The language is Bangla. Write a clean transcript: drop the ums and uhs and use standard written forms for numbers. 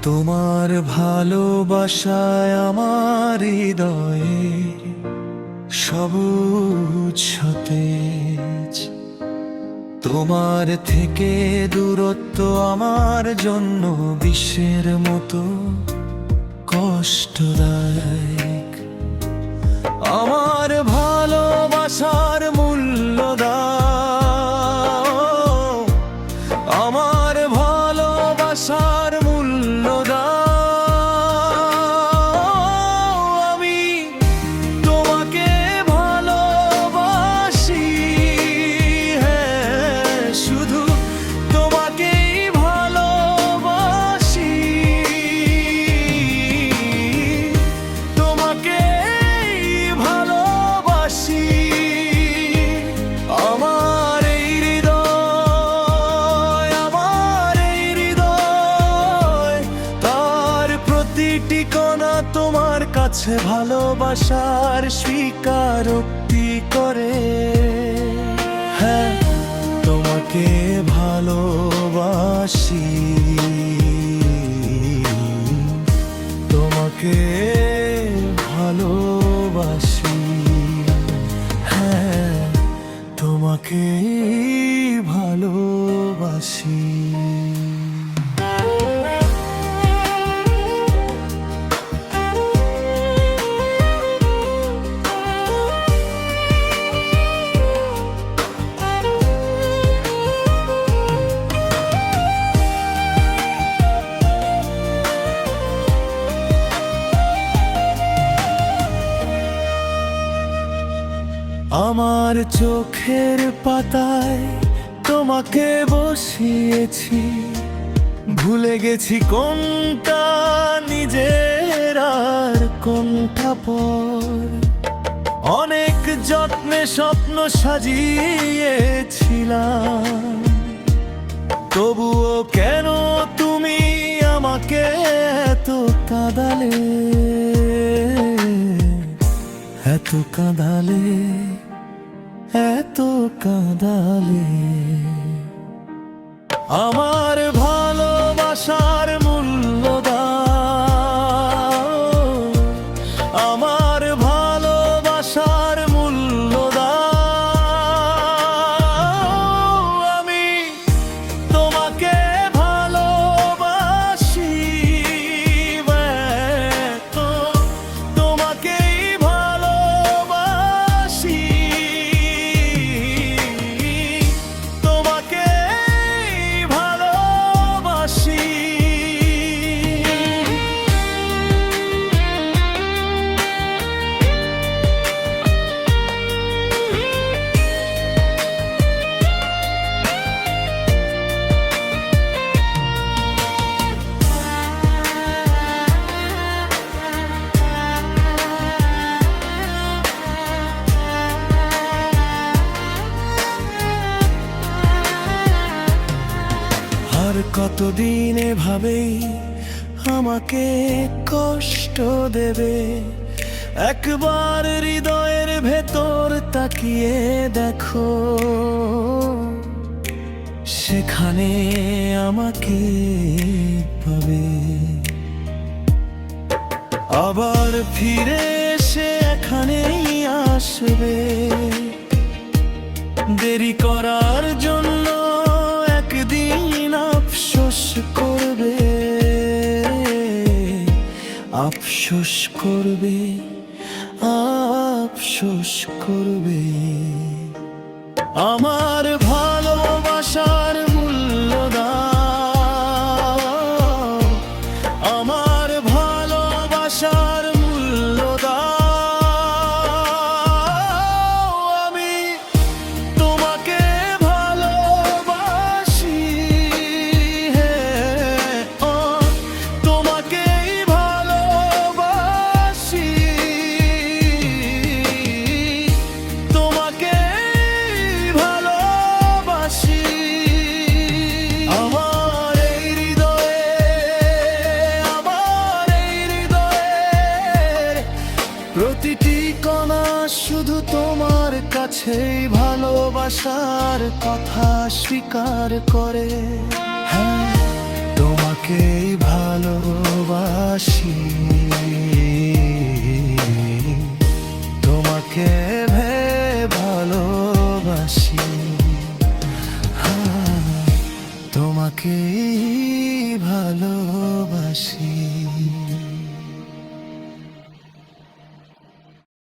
তোমার ভালোবাসায় আমার হৃদয়ে সবুজ সতেজ। তোমার থেকে দূরত্ব আমার জন্য বিশ্বের মতো কষ্টদায়ক। আমার ভালোবাসার মূল্য দাও, আমার ভালোবাসার মূল্য দাও। আমি তোমাকে ভালোবাসি, হ্যাঁ শুধু তোমাকেই ভালোবাসি, তোমাকেই ভালোবাসি। আমার এই হৃদয়, আমার এই হৃদয়, তার প্রতিটি কণা তোমার কাছে ভালোবাসার স্বীকারোক্তি করে। হ্যাঁ তোমাকে ভালোবাসি, তোমাকে ভালোবাসি, হ্যাঁ তোমাকে ভালোবাসি। আমার চোখের পাতায় তোমাকে বসিয়েছি, ভুলে গেছি কোনটা নিজের আর কোনটা পর। অনেক যত্নে স্বপ্ন সাজিয়েছিলাম, তবুও কেন তুমি আমাকে এত কাঁদালে, এত কাঁদালে, এত কাঁদালে। আমার ভালোবাসার মূল্য দাও, আমার ভালোবাসার মূল্য দাও। আমি তোমাকে ভালোবাসি, তোমাকেই ভালোবাসি, তোমাকেই ভালোবাসি। আর কতদিন এভাবেই আমাকে কষ্ট দেবে? একবার হৃদয়ের ভেতর তাকিয়ে দেখো, সেখানে আমাকে পাবে। আবার ফিরে এসে এখানেই আসবে, দেরি করার জন্য একদিন আফসোস করবে, আফসোস করবে, আফসোস করবে। আমার ভালোবাসার মূল্য দাও, আমার ভালোবাসার মূল্য দাও। আমি তোমাকে ভালোবাসি, হ্যাঁ তোমাকেই ভালোবাসি, তোমাকেই ভালোবাসি। আমার এই হৃদয়ে, আমার এই হৃদয়ের প্রতিটি কণা শুধু তোমার কাছেই ভালোবাসার কথা স্বীকার করে। হ্যাঁ তোমাকেই ভালোবাসি, তোমাকে